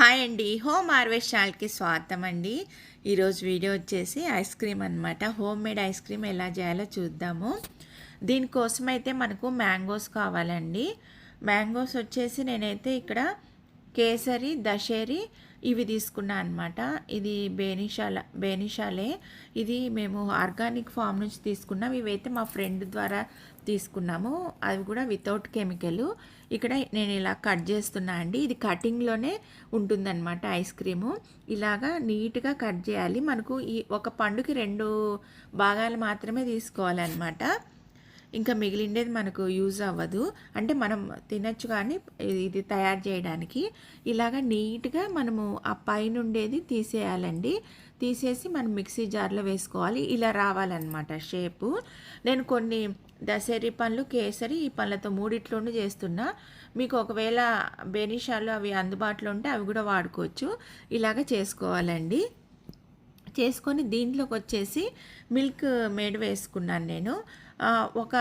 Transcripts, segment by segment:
Hi అండి, home harvest ఛానల్కి స్వాగతం అండి. ఈరోజు వీడియో వచ్చేసి ఐస్ క్రీమ్ అనమాట. హోమ్ మేడ్ ఐస్ క్రీమ్ ఎలా చేయాలో చూద్దాము. దీనికోసం అయితే మనకు మ్యాంగోస్ కావాలండి. మ్యాంగోస్ వచ్చేసి నేనైతే ఇక్కడ కేసరి, దశేరి ఇవి తీసుకున్నా అనమాట. ఇది బేనిషాలే. ఇది మేము ఆర్గానిక్ ఫామ్ నుంచి తీసుకున్నాం. ఇవైతే మా ఫ్రెండ్ ద్వారా తీసుకున్నాము. అవి కూడా వితౌట్ కెమికల్. ఇక్కడ నేను ఇలా కట్ చేస్తున్నా అండి. ఇది కటింగ్లోనే ఉంటుందన్నమాట ఐస్ క్రీము. ఇలాగా నీట్గా కట్ చేయాలి. మనకు ఈ ఒక పండుకి 2 భాగాలు మాత్రమే తీసుకోవాలన్నమాట. ఇంకా మిగిలిండేది మనకు యూజ్ అవ్వదు, అంటే మనం తినచ్చు, కానీ ఇది తయారు చేయడానికి ఇలాగ నీట్గా మనము ఆ పైన ఉండేది తీసేయాలండి. తీసేసి మనం మిక్సీ జార్లో వేసుకోవాలి. ఇలా రావాలన్నమాట షేపు. నేను కొన్ని దశేరి పండ్లు, కేసరి ఈ పండ్లతో మూడిట్లోనూ చేస్తున్నా. మీకు ఒకవేళ బెనిషాలు అవి అందుబాటులో ఉంటే అవి కూడా వాడుకోవచ్చు. ఇలాగ చేసుకోవాలండి. చేసుకొని దీంట్లోకి వచ్చేసి మిల్క్ మేడ్ వేసుకున్నాను నేను. ఒక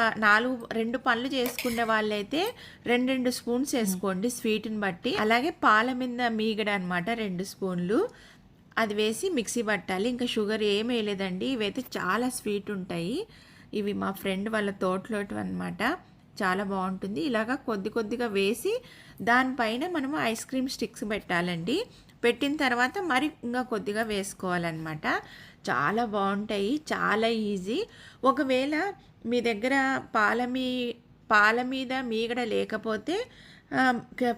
2 పండ్లు చేసుకునే వాళ్ళైతే 2 స్పూన్స్ వేసుకోండి స్వీట్ని బట్టి. అలాగే పాల మీద మీగడ అనమాట 2 స్పూన్లు, అది వేసి మిక్సీ పట్టాలి. ఇంకా షుగర్ ఏం వేయలేదండి. ఇవైతే చాలా స్వీట్ ఉంటాయి. ఇవి మా ఫ్రెండ్ వాళ్ళ తోటలోటి అనమాట. చాలా బాగుంటుంది. ఇలాగా కొద్దిగా వేసి దానిపైన మనము ఐస్ క్రీమ్ స్టిక్స్ పెట్టాలండి. పెట్టిన తర్వాత మరి ఇంకా కొద్దిగా వేసుకోవాలన్నమాట. చాలా బాగుంటాయి, చాలా ఈజీ. ఒకవేళ మీ దగ్గర పాల మీద మీగడ లేకపోతే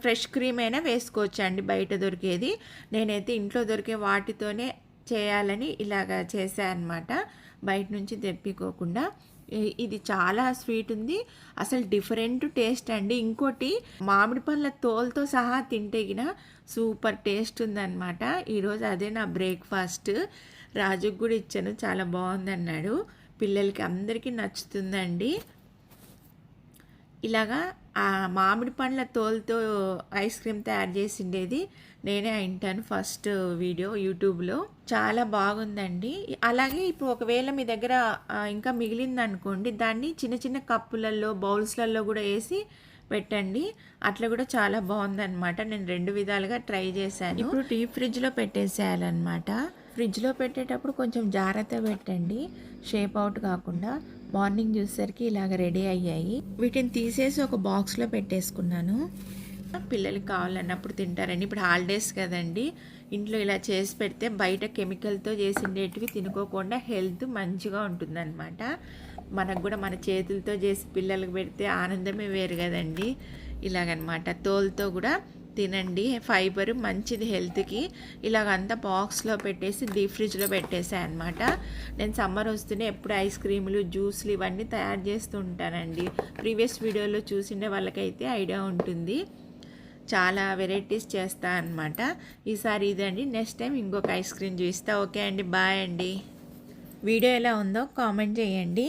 ఫ్రెష్ క్రీమ్ అయినా వేసుకోవచ్చండి, బయట దొరికేది. నేనైతే ఇంట్లో దొరికే వాటితోనే చేయాలని ఇలాగ చేశాను అనమాట, బయట నుంచి తెప్పికోకుండా. ఇది చాలా స్వీట్ ఉంది, అసలు డిఫరెంట్ టేస్ట్ అండి. ఇంకోటి మామిడి పండ్ల తోలుతో సహా తింటేగిన సూపర్ టేస్ట్ ఉందన్నమాట. ఈరోజు అదే నా బ్రేక్ఫాస్ట్. రాజుకు కూడా ఇచ్చాను, చాలా బాగుందన్నాడు. పిల్లలకి అందరికీ నచ్చుతుందండి. ఇలాగా ఆ మామిడి పండ్ల తోలుతో ఐస్ క్రీమ్ తయారు చేసిండేది నేనే వింటాను ఫస్ట్ వీడియో యూట్యూబ్లో. చాలా బాగుందండి. అలాగే ఇప్పుడు ఒకవేళ మీ దగ్గర ఇంకా మిగిలిందనుకోండి, దాన్ని చిన్న కప్పులలో, బౌల్స్లలో కూడా వేసి పెట్టండి. అట్లా కూడా చాలా బాగుందన్నమాట. నేను 2 విధాలుగా ట్రై చేశాను. ఇప్పుడు డీప్ ఫ్రిడ్జ్లో పెట్టేసేయాలన్నమాట. ఫ్రిడ్జ్లో పెట్టేటప్పుడు కొంచెం జాగ్రత్త పెట్టండి, షేప్ అవుట్ కాకుండా. మార్నింగ్ చూసేసరికి ఇలాగ రెడీ అయ్యాయి. వీటిని తీసేసి ఒక బాక్స్లో పెట్టేసుకున్నాను. పిల్లలకి కావాలన్నప్పుడు తింటారండి. ఇప్పుడు హాలిడేస్ కదండి, ఇంట్లో ఇలా చేసి పెడితే బయట కెమికల్తో చేసిండేటివి తినుకోకుండా హెల్త్ మంచిగా ఉంటుందన్నమాట. మనకు కూడా మన చేతులతో చేసి పిల్లలకు పెడితే ఆనందమే వేరు కదండి. ఇలాగనమాట తోలుతో కూడా తినండి, ఫైబర్ మంచిది హెల్త్కి. ఇలాగంతా బాక్స్లో పెట్టేసి డీప్ ఫ్రిడ్జ్లో పెట్టేసాను అనమాట. నేను సమ్మర్ వస్తూనే ఎప్పుడు ఐస్ క్రీములు, జ్యూస్లు ఇవన్నీ తయారు చేస్తూ ఉంటానండి. ప్రీవియస్ వీడియోలో చూసిండే వాళ్ళకైతే ఐడియా ఉంటుంది. చాలా వెరైటీస్ చేస్తా అనమాట. ఈసారి ఇదండి, నెక్స్ట్ టైం ఇంకొక ఐస్ క్రీమ్ చూపిస్తా. ఓకే అండి, బాయ్ అండి. వీడియో ఎలా ఉందో కామెంట్ చేయండి.